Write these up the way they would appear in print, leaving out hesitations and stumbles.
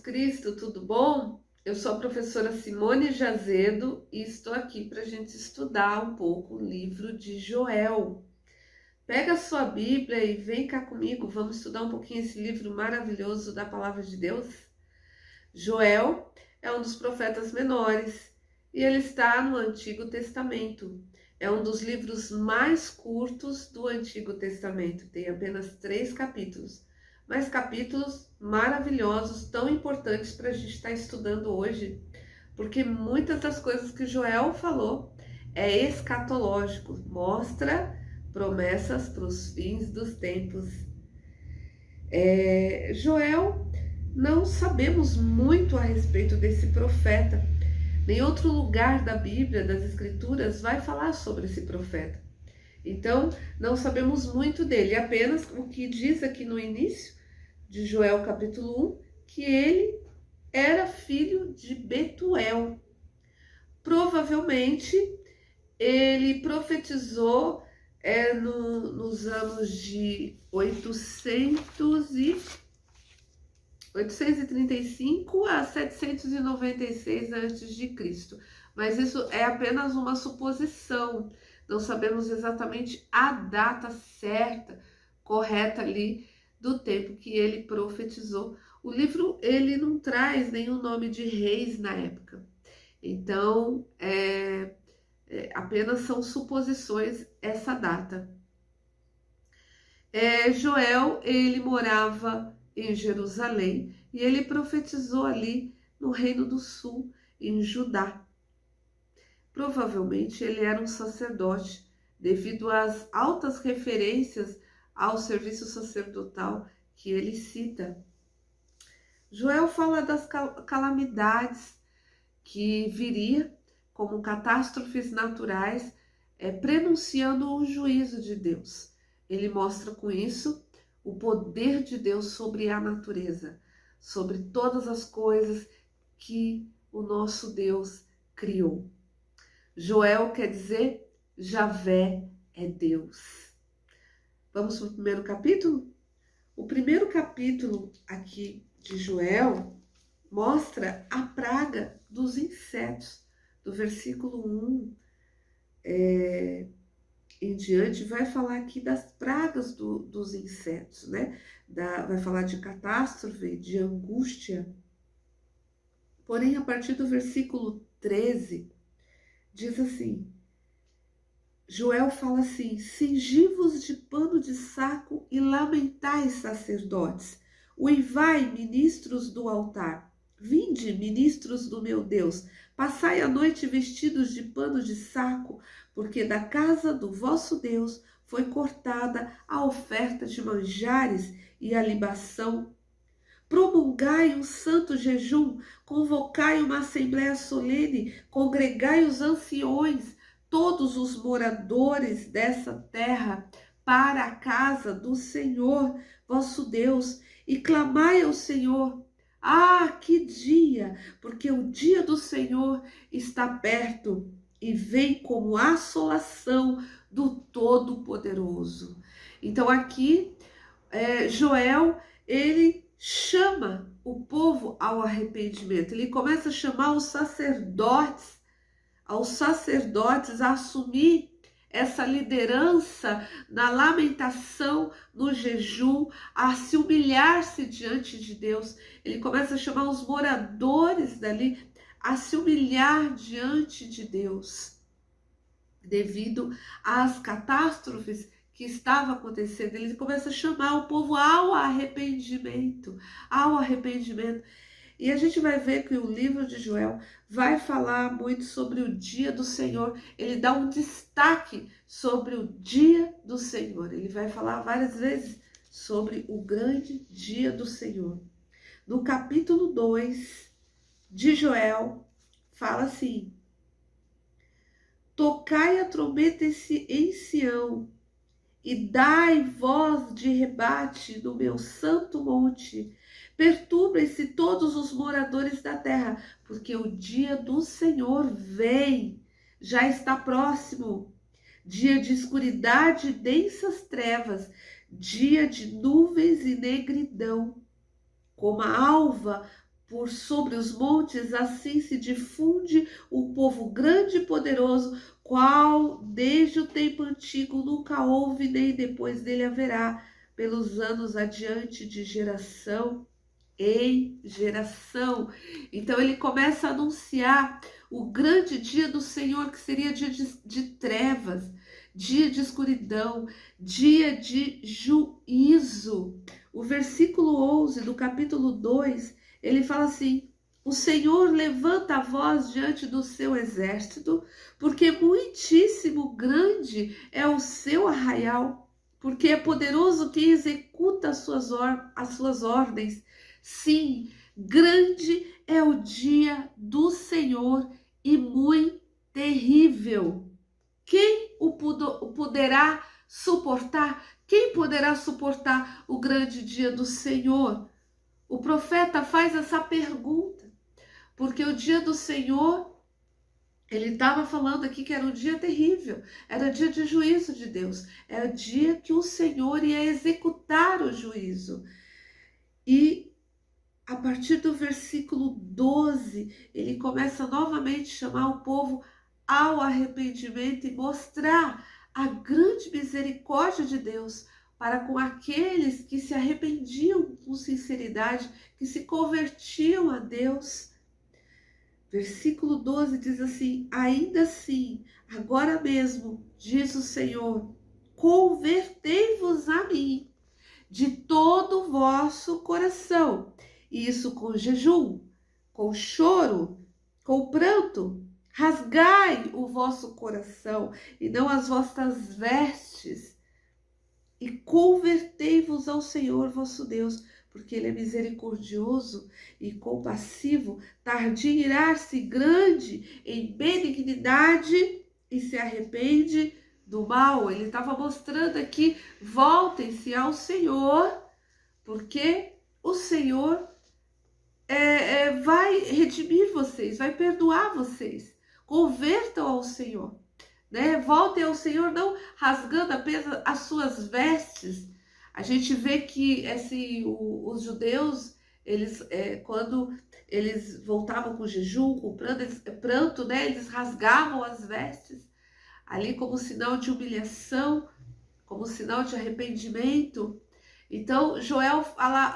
Cristo, tudo bom? Eu sou a professora Simone Jazedo e estou aqui para a gente estudar um pouco o livro de Joel. Pega a sua Bíblia e vem cá comigo, vamos estudar um pouquinho esse livro maravilhoso da Palavra de Deus. Joel é um dos profetas menores e ele está no Antigo Testamento. É um dos livros mais curtos do Antigo Testamento, tem apenas 3 capítulos. Mas capítulos maravilhosos, tão importantes para a gente estar estudando hoje, porque muitas das coisas que Joel falou é escatológico, mostra promessas para os fins dos tempos. Joel, não sabemos muito a respeito desse profeta. Nem outro lugar da Bíblia, das Escrituras, vai falar sobre esse profeta. Então, não sabemos muito dele, apenas o que diz aqui no início de Joel capítulo 1, que ele era filho de Betuel. Provavelmente, ele profetizou nos anos de 835 a 796 a.C., mas isso é apenas uma suposição. Não sabemos exatamente a data certa, correta ali do tempo que ele profetizou. O livro ele não traz nenhum nome de reis na época. Então, apenas são suposições essa data. Joel, ele morava em Jerusalém e ele profetizou ali no Reino do Sul, em Judá. Provavelmente ele era um sacerdote, devido às altas referências ao serviço sacerdotal que ele cita. Joel fala das calamidades que viria como catástrofes naturais, prenunciando o juízo de Deus. Ele mostra com isso o poder de Deus sobre a natureza, sobre todas as coisas que o nosso Deus criou. Joel quer dizer Javé é Deus. Vamos para o primeiro capítulo? O primeiro capítulo aqui de Joel mostra a praga dos insetos. Do versículo 1 em diante, vai falar aqui das pragas dos insetos, né? Vai falar de catástrofe, de angústia. Porém, a partir do versículo 13, diz assim, Joel fala assim, cingi-vos de pano de saco e lamentai, sacerdotes, uivai, ministros do altar, vinde, ministros do meu Deus, passai a noite vestidos de pano de saco, porque da casa do vosso Deus foi cortada a oferta de manjares e a libação. Promulgai um santo jejum, convocai uma assembleia solene, congregai os anciões, todos os moradores dessa terra, para a casa do Senhor, vosso Deus, e clamai ao Senhor. Ah, que dia! Porque o dia do Senhor está perto e vem como assolação do Todo-Poderoso. Então aqui, Joel, ele chama o povo ao arrependimento. Ele começa a chamar os sacerdotes, a assumir essa liderança na lamentação, no jejum, a se humilhar-se diante de Deus. Ele começa a chamar os moradores dali a se humilhar diante de Deus, devido às catástrofes que estava acontecendo. Ele começa a chamar o povo ao arrependimento, E a gente vai ver que o livro de Joel vai falar muito sobre o dia do Senhor. Ele dá um destaque sobre o dia do Senhor. Ele vai falar várias vezes sobre o grande dia do Senhor. No capítulo 2 de Joel, fala assim, tocai a trombeta em Sião, e dai voz de rebate no meu santo monte. Perturbem-se todos os moradores da terra, porque o dia do Senhor vem, já está próximo. Dia de escuridade e densas trevas, dia de nuvens e negridão. Como a alva por sobre os montes, assim se difunde o povo grande e poderoso, qual desde o tempo antigo nunca houve, nem depois dele haverá, pelos anos adiante, de geração em geração. Então ele começa a anunciar o grande dia do Senhor, que seria dia de trevas, dia de escuridão, dia de juízo. O versículo 11 do capítulo 2, ele fala assim: o Senhor levanta a voz diante do seu exército, porque muitíssimo grande é o seu arraial, porque é poderoso quem executa as suas ordens. Sim, grande é o dia do Senhor e muito terrível. Quem o poderá suportar? Quem poderá suportar o grande dia do Senhor? O profeta faz essa pergunta, porque o dia do Senhor, ele estava falando aqui que era um dia terrível, era dia de juízo de Deus, era o dia que o Senhor ia executar o juízo. E a partir do versículo 12, ele começa novamente a chamar o povo ao arrependimento e mostrar a grande misericórdia de Deus para com aqueles que se arrependiam com sinceridade, que se convertiam a Deus. Versículo 12 diz assim: ainda assim, agora mesmo, diz o Senhor, convertei-vos a mim de todo o vosso coração, e isso com jejum, com choro, com pranto. Rasgai o vosso coração e não as vossas vestes, e convertei-vos ao Senhor vosso Deus, porque ele é misericordioso e compassivo, tardio em irar-se, grande em benignidade, e se arrepende do mal. Ele estava mostrando aqui: voltem-se ao Senhor, porque o Senhor vai redimir vocês, vai perdoar vocês. Convertam ao Senhor, né? Voltem ao Senhor, não rasgando apenas as suas vestes. A gente vê que os judeus, eles, quando eles voltavam com jejum, com pranto, né? Eles rasgavam as vestes, ali como sinal de humilhação, como sinal de arrependimento. Então Joel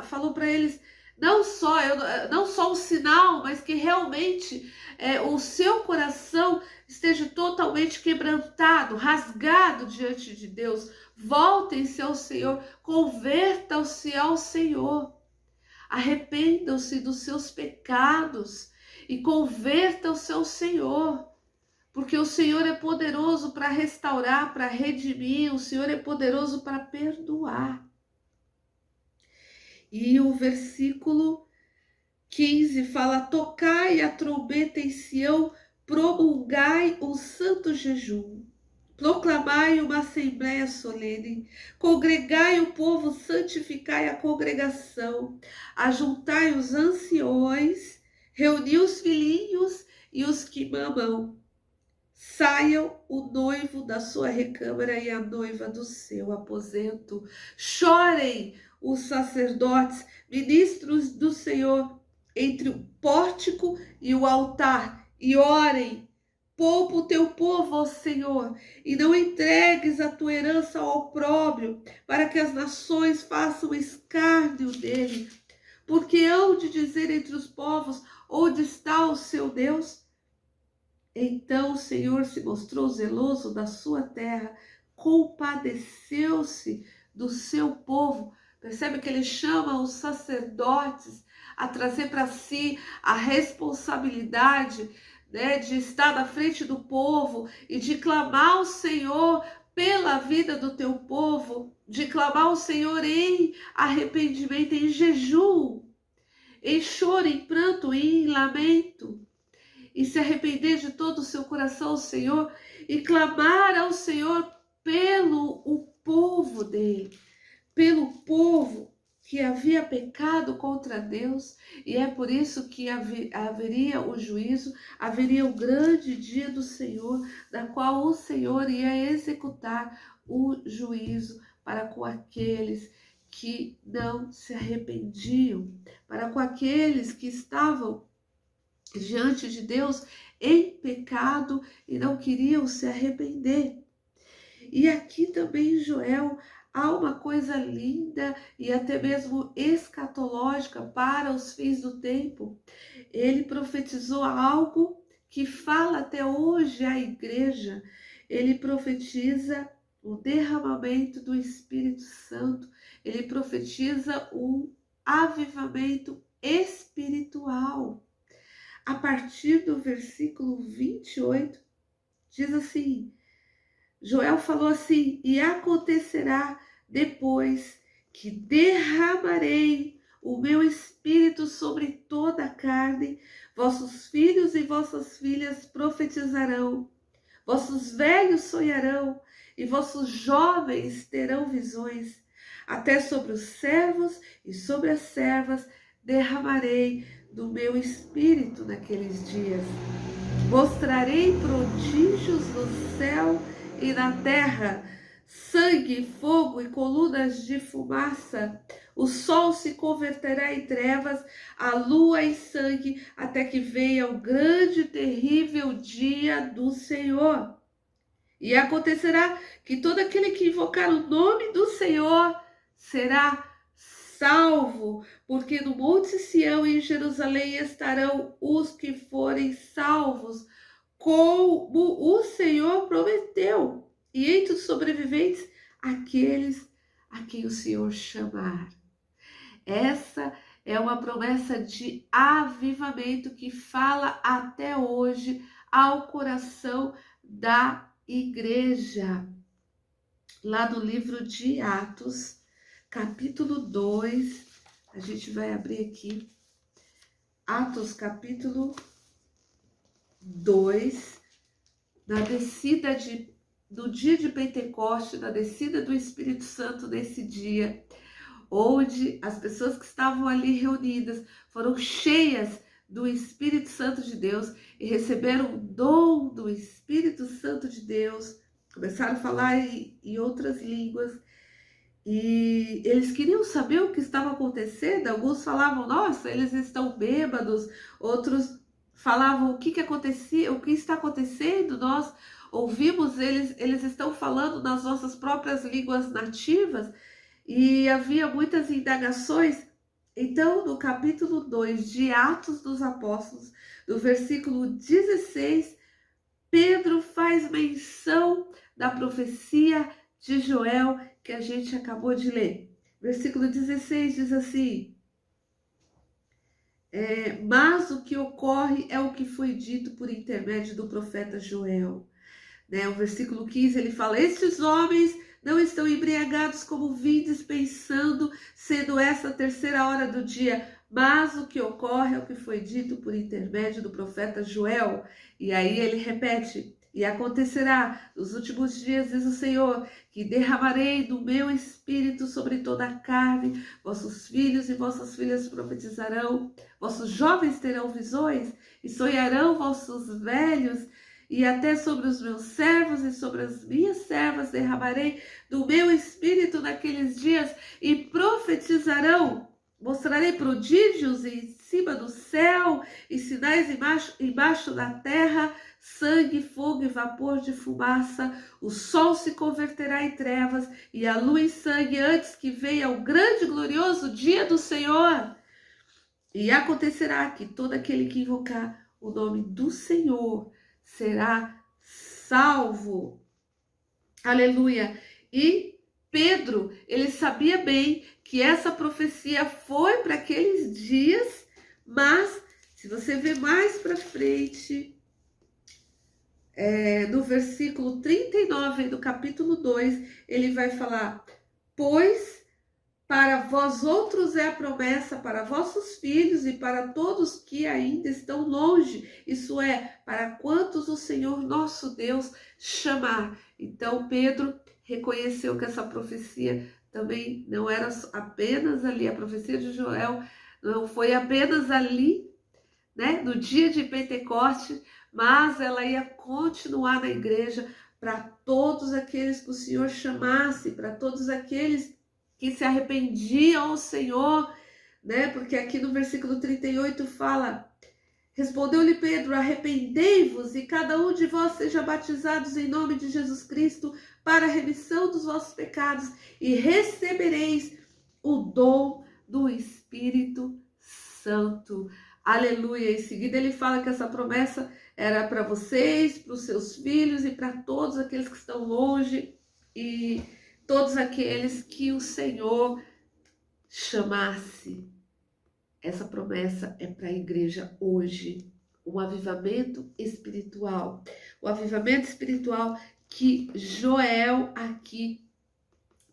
falou para eles, não só um sinal, mas que realmente o seu coração esteja totalmente quebrantado, rasgado diante de Deus. Voltem-se ao Senhor, convertam-se ao Senhor, arrependam-se dos seus pecados e convertam-se ao Senhor. Porque o Senhor é poderoso para restaurar, para redimir, o Senhor é poderoso para perdoar. E o versículo 15 fala: tocai a trombeta em Sião, promulgai um santo jejum, proclamai uma assembleia solene, congregai o povo, santificai a congregação, ajuntai os anciões, reuni os filhinhos e os que mamam. Saiam o noivo da sua recâmara e a noiva do seu aposento. Chorem os sacerdotes, ministros do Senhor, entre o pórtico e o altar, e orem. Poupa o teu povo, ó Senhor, e não entregues a tua herança ao opróbrio, para que as nações façam escárnio dele. Porque hão de dizer entre os povos: onde está o seu Deus? Então o Senhor se mostrou zeloso da sua terra, compadeceu-se do seu povo. Percebe que ele chama os sacerdotes a trazer para si a responsabilidade, né, de estar na frente do povo e de clamar ao Senhor pela vida do teu povo, de clamar ao Senhor em arrependimento, em jejum, em choro, em pranto, em lamento. E se arrepender de todo o seu coração ao Senhor e clamar ao Senhor pelo o povo dele, pelo povo que havia pecado contra Deus, e é por isso que haveria o juízo, haveria o grande dia do Senhor, da qual o Senhor ia executar o juízo para com aqueles que não se arrependiam, para com aqueles que estavam diante de Deus em pecado e não queriam se arrepender. E aqui também em Joel há uma coisa linda e até mesmo escatológica para os fins do tempo. Ele profetizou algo que fala até hoje à igreja. Ele profetiza o derramamento do Espírito Santo. Ele profetiza um avivamento espiritual. A partir do versículo 28, diz assim: Joel falou assim: e acontecerá depois que derramarei o meu espírito sobre toda a carne, vossos filhos e vossas filhas profetizarão, vossos velhos sonharão e vossos jovens terão visões. Até sobre os servos e sobre as servas derramarei do meu espírito naqueles dias. Mostrarei prodígios no céu e na terra, sangue, fogo e colunas de fumaça. O sol se converterá em trevas, a lua em sangue, até que venha o grande e terrível dia do Senhor. E acontecerá que todo aquele que invocar o nome do Senhor será salvo, porque no Monte Sião e em Jerusalém estarão os que forem salvos, como o Senhor prometeu, e entre os sobreviventes, aqueles a quem o Senhor chamar. Essa é uma promessa de avivamento que fala até hoje ao coração da igreja. Lá no livro de Atos, capítulo 2, a gente vai abrir aqui, Atos capítulo 2, na descida do dia de Pentecoste, na descida do Espírito Santo nesse dia, onde as pessoas que estavam ali reunidas foram cheias do Espírito Santo de Deus e receberam o dom do Espírito Santo de Deus, começaram a falar em outras línguas, e eles queriam saber o que estava acontecendo. Alguns falavam: nossa, eles estão bêbados. Outros falavam: o que acontecia, o que está acontecendo? Nós ouvimos eles estão falando nas nossas próprias línguas nativas. E havia muitas indagações. Então, no capítulo 2 de Atos dos Apóstolos, no versículo 16, Pedro faz menção da profecia de Joel que a gente acabou de ler. Versículo 16 diz assim: mas o que ocorre é o que foi dito por intermédio do profeta Joel. O versículo 15 ele fala: estes homens não estão embriagados como vindes, pensando, sendo essa a terceira hora do dia, mas o que ocorre é o que foi dito por intermédio do profeta Joel. E aí ele repete: e acontecerá nos últimos dias, diz o Senhor, que derramarei do meu espírito sobre toda a carne, vossos filhos e vossas filhas profetizarão, vossos jovens terão visões, e sonharão vossos velhos, e até sobre os meus servos e sobre as minhas servas derramarei do meu espírito naqueles dias, e profetizarão. Mostrarei prodígios em cima do céu e sinais embaixo da terra, sangue, fogo e vapor de fumaça. O sol se converterá em trevas e a lua em sangue, antes que venha o grande e glorioso dia do Senhor. E acontecerá que todo aquele que invocar o nome do Senhor será salvo. Aleluia. E Pedro, ele sabia bem que essa profecia foi para aqueles dias, mas se você ver mais para frente, no versículo 39 do capítulo 2, ele vai falar: pois para vós outros é a promessa, para vossos filhos e para todos que ainda estão longe, isso é, para quantos o Senhor nosso Deus chamar. Então Pedro reconheceu que essa profecia também não era apenas ali, a profecia de Joel não foi apenas ali, no dia de Pentecoste, mas ela ia continuar na igreja para todos aqueles que o Senhor chamasse, para todos aqueles que se arrependiam ao Senhor, né? Porque aqui no versículo 38 fala: respondeu-lhe Pedro: arrependei-vos e cada um de vós seja batizados em nome de Jesus Cristo para a remissão dos vossos pecados e recebereis o dom do Espírito Santo. Aleluia. Em seguida ele fala que essa promessa era para vocês, para os seus filhos e para todos aqueles que estão longe e todos aqueles que o Senhor chamasse. Essa promessa é para a igreja hoje, um avivamento espiritual. O avivamento espiritual que Joel aqui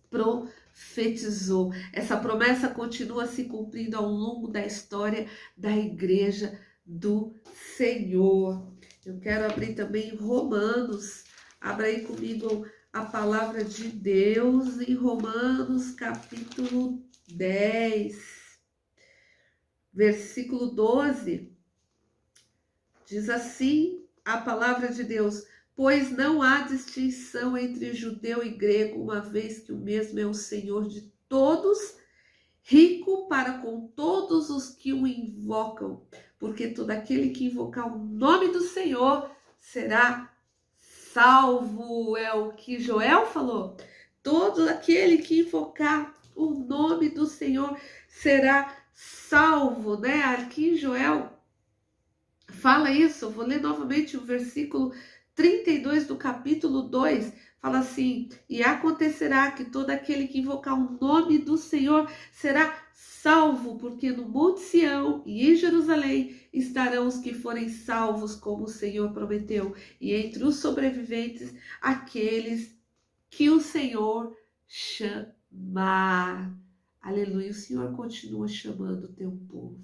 profetizou. Essa promessa continua se cumprindo ao longo da história da igreja do Senhor. Eu quero abrir também Romanos. Abra aí comigo a palavra de Deus em Romanos capítulo 10. Versículo 12, diz assim a palavra de Deus: pois não há distinção entre judeu e grego, uma vez que o mesmo é o Senhor de todos, rico para com todos os que o invocam, porque todo aquele que invocar o nome do Senhor será salvo. É o que Joel falou. Todo aquele que invocar o nome do Senhor será salvo, né? Aqui Joel fala isso. Eu vou ler novamente o versículo 32 do capítulo 2. Fala assim: e acontecerá que todo aquele que invocar o nome do Senhor será salvo, porque no Monte Sião e em Jerusalém estarão os que forem salvos, como o Senhor prometeu, e entre os sobreviventes aqueles que o Senhor chamar. Aleluia, o Senhor continua chamando o teu povo,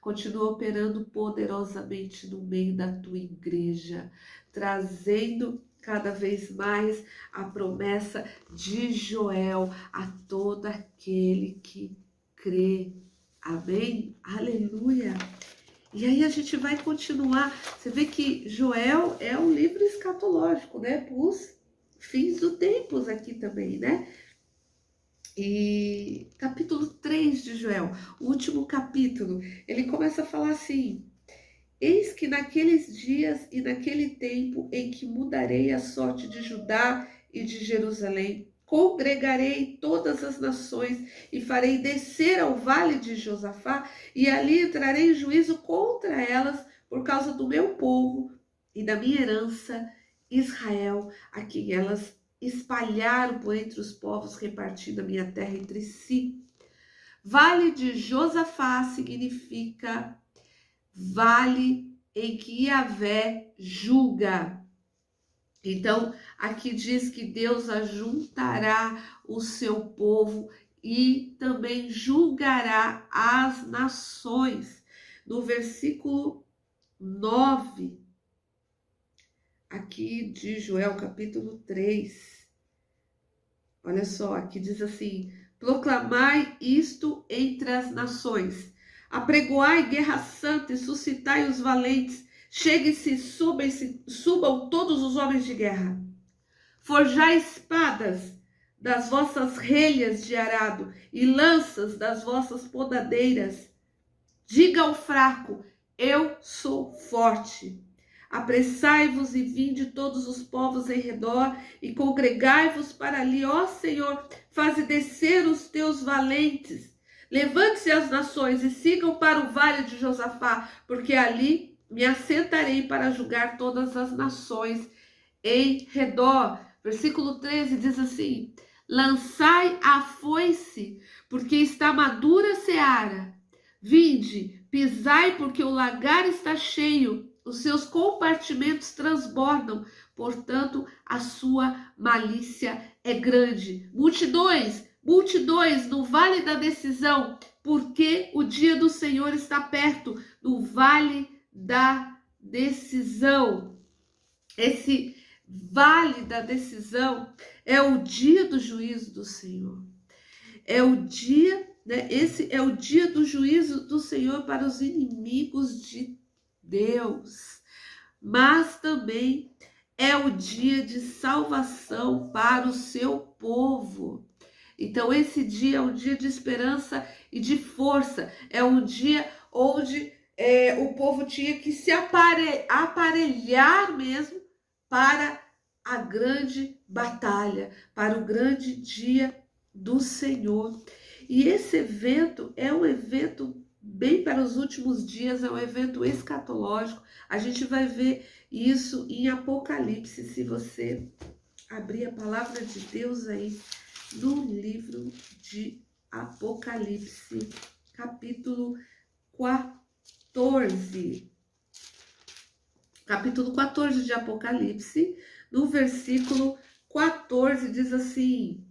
continua operando poderosamente no meio da tua igreja, trazendo cada vez mais a promessa de Joel a todo aquele que crê. Amém? Aleluia! E aí a gente vai continuar. Você vê que Joel é um livro escatológico, né? Para os fins dos tempos aqui também, né? E capítulo 3 de Joel, o último capítulo, ele começa a falar assim: eis que naqueles dias e naquele tempo em que mudarei a sorte de Judá e de Jerusalém, congregarei todas as nações e farei descer ao vale de Josafá, e ali entrarei em juízo contra elas por causa do meu povo e da minha herança, Israel, a quem elas espalharam por entre os povos, repartindo a minha terra entre si. Vale de Josafá significa vale em que Yahvé julga. Então, aqui diz que Deus ajuntará o seu povo e também julgará as nações. No versículo 9, aqui de Joel, capítulo 3. Olha só, aqui diz assim: proclamai isto entre as nações, apregoai guerra santa e suscitai os valentes, cheguem-se, subam todos os homens de guerra. Forjai espadas das vossas relhas de arado e lanças das vossas podadeiras. Diga ao fraco: eu sou forte. Apressai-vos e vinde todos os povos em redor e congregai-vos para ali, ó Senhor, faze descer os teus valentes. Levante-se as nações e sigam para o vale de Josafá, porque ali me assentarei para julgar todas as nações em redor. Versículo 13 diz assim: lançai a foice, porque está madura a seara. Vinde, pisai, porque o lagar está cheio, os seus compartimentos transbordam, portanto, a sua malícia é grande. Multidões, multidões no vale da decisão, porque o dia do Senhor está perto, no vale da decisão. Esse vale da decisão é o dia do juízo do Senhor. É o dia, né? Esse é o dia do juízo do Senhor para os inimigos de Deus, mas também é o dia de salvação para o seu povo. Então esse dia é um dia de esperança e de força. É um dia onde o povo tinha que se aparelhar mesmo para a grande batalha, para o grande dia do Senhor. E esse evento é um evento bem para os últimos dias, é um evento escatológico. A gente vai ver isso em Apocalipse, se você abrir a palavra de Deus aí no livro de Apocalipse, capítulo 14. Capítulo 14 de Apocalipse, no versículo 14, diz assim: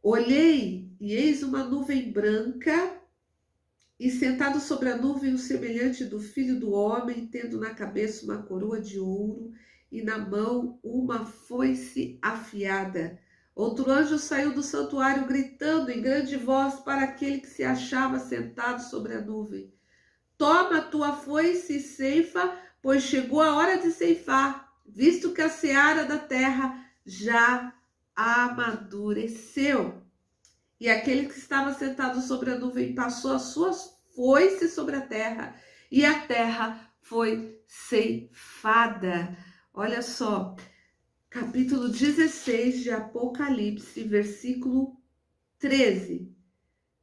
Olhei, e eis uma nuvem branca, e sentado sobre a nuvem o semelhante do Filho do Homem, tendo na cabeça uma coroa de ouro, e na mão uma foice afiada. Outro anjo saiu do santuário, gritando em grande voz para aquele que se achava sentado sobre a nuvem: Toma tua foice e ceifa, pois chegou a hora de ceifar, visto que a seara da terra já amadureceu. E aquele que estava sentado sobre a nuvem passou as suas foices sobre a terra, e a terra foi ceifada. Olha só, capítulo 16 de Apocalipse, versículo 13.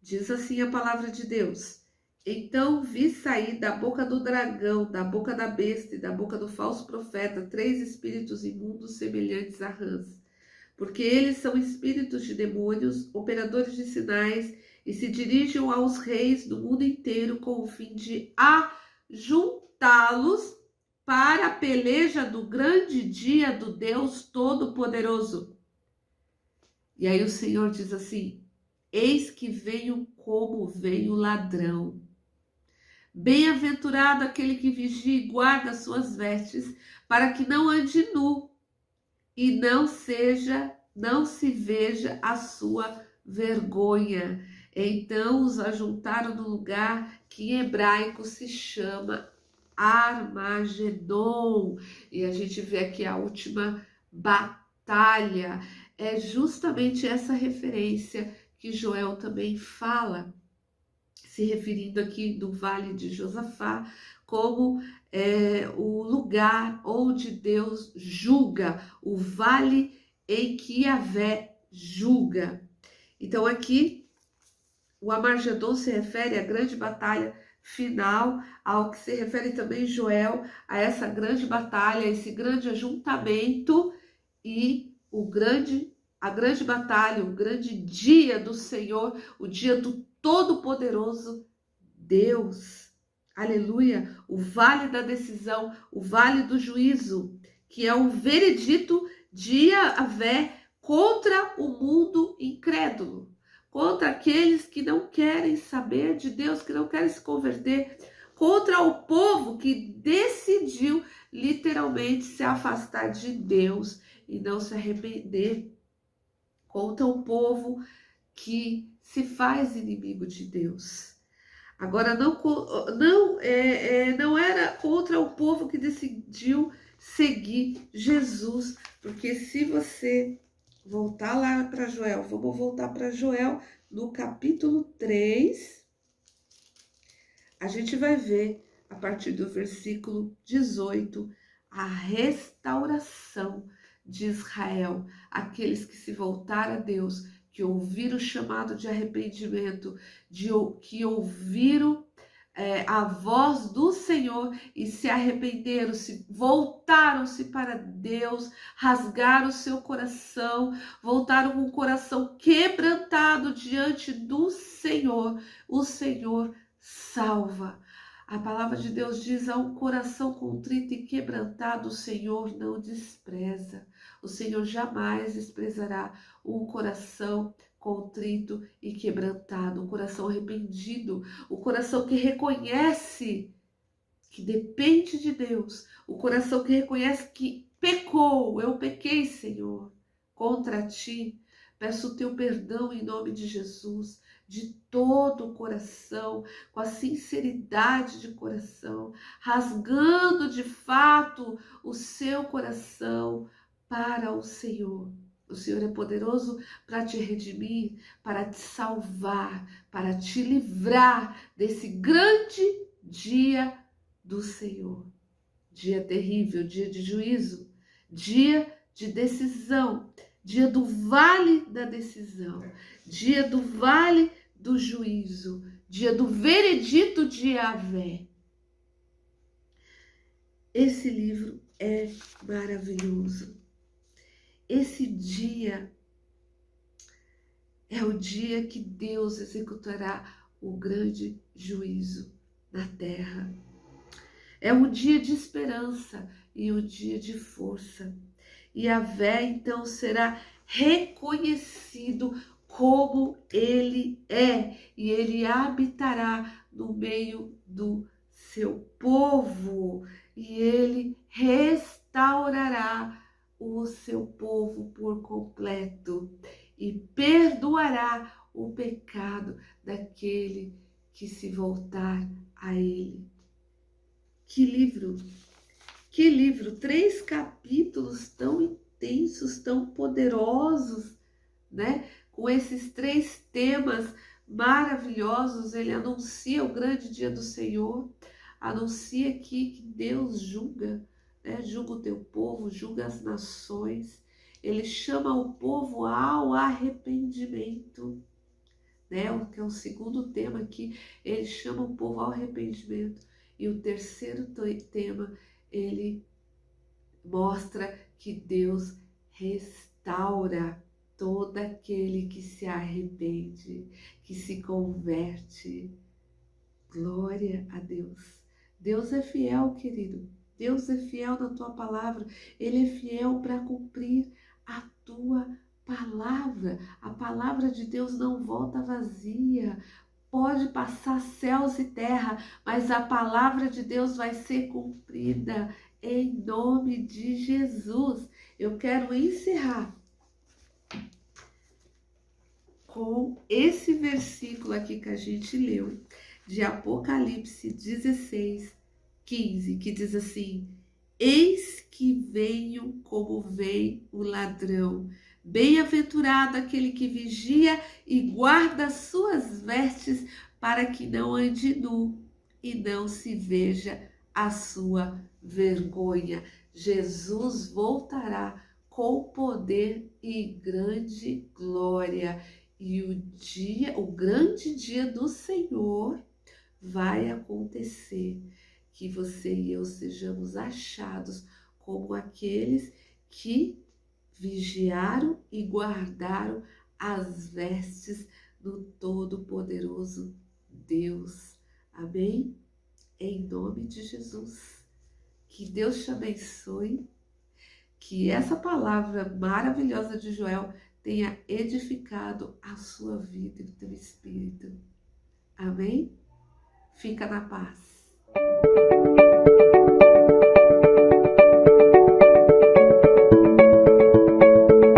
Diz assim a palavra de Deus: Então vi sair da boca do dragão, da boca da besta e da boca do falso profeta 3 espíritos imundos semelhantes a rãs, porque eles são espíritos de demônios, operadores de sinais, e se dirigem aos reis do mundo inteiro com o fim de ajuntá-los para a peleja do grande dia do Deus Todo-Poderoso. E aí o Senhor diz assim: Eis que venho como vem o ladrão. Bem-aventurado aquele que vigia e guarda suas vestes, para que não ande nu e não se veja a sua vergonha. Então os ajuntaram no lugar que em hebraico se chama Armagedon. E a gente vê aqui a última batalha. É justamente essa referência que Joel também fala, se referindo aqui do Vale de Josafá, como o lugar onde Deus julga, o vale em que Yahvé julga. Então aqui o Armagedon se refere à grande batalha final, ao que se refere também Joel, a essa grande batalha, esse grande ajuntamento e a grande batalha, o grande dia do Senhor, o dia do Todo-Poderoso Deus. Aleluia! O vale da decisão, o vale do juízo, que é o veredito de Yahvé contra o mundo incrédulo, contra aqueles que não querem saber de Deus, que não querem se converter, contra o povo que decidiu literalmente se afastar de Deus e não se arrepender, contra o povo que se faz inimigo de Deus. Agora, não era contra o povo que decidiu seguir Jesus, porque se você voltar lá para Joel, vamos voltar para Joel no capítulo 3, a gente vai ver a partir do versículo 18 a restauração de Israel, aqueles que se voltaram a Deus, que ouviram o chamado de arrependimento, que ouviram a voz do Senhor e se arrependeram, voltaram-se para Deus, rasgaram o seu coração, voltaram com o coração quebrantado diante do Senhor. O Senhor salva. A palavra de Deus diz: a um coração contrito e quebrantado o Senhor não despreza. O Senhor jamais desprezará um coração contrito e quebrantado, um coração arrependido, o coração que reconhece que depende de Deus, o coração que reconhece que pecou. Eu pequei, Senhor, contra ti. Peço o teu perdão em nome de Jesus, de todo o coração, com a sinceridade de coração, rasgando de fato o seu coração para o Senhor. O Senhor é poderoso para te redimir, para te salvar, para te livrar desse grande dia do Senhor. Dia terrível, dia de juízo, dia de decisão, dia do vale da decisão, dia do vale do juízo, dia do veredito de Yahvé. Esse livro é maravilhoso. Esse dia é o dia que Deus executará o grande juízo na terra. É um dia de esperança e um dia de força. E Yahvé, então, será reconhecido como ele é, e ele habitará no meio do seu povo, e ele restaurará o seu povo por completo e perdoará o pecado daquele que se voltar a ele. Que livro! Que livro! 3 capítulos tão intensos, tão poderosos, né? Com esses 3 temas maravilhosos, ele anuncia o grande dia do Senhor, anuncia aqui que Deus julga, né? Julga o teu povo, julga as nações, ele chama o povo ao arrependimento, né? Que é o segundo tema aqui, ele chama o povo ao arrependimento. E o terceiro tema, ele mostra que Deus restaura todo aquele que se arrepende, que se converte. Glória a Deus. Deus é fiel, querido. Deus é fiel na tua palavra. Ele é fiel para cumprir a tua palavra. A palavra de Deus não volta vazia. Pode passar céus e terra, mas a palavra de Deus vai ser cumprida em nome de Jesus. Eu quero encerrar com esse versículo aqui que a gente leu, de Apocalipse 16, 15, que diz assim: eis que venho como vem o ladrão. Bem-aventurado aquele que vigia e guarda suas vestes, para que não ande nu e não se veja a sua vergonha. Jesus voltará com poder e grande glória. E o grande dia do Senhor vai acontecer, que você e eu sejamos achados como aqueles que vigiaram e guardaram as vestes do Todo-Poderoso Deus. Amém? Em nome de Jesus. Que Deus te abençoe. Que essa palavra maravilhosa de Joel tenha edificado a sua vida e o teu espírito. Amém? Fica na paz.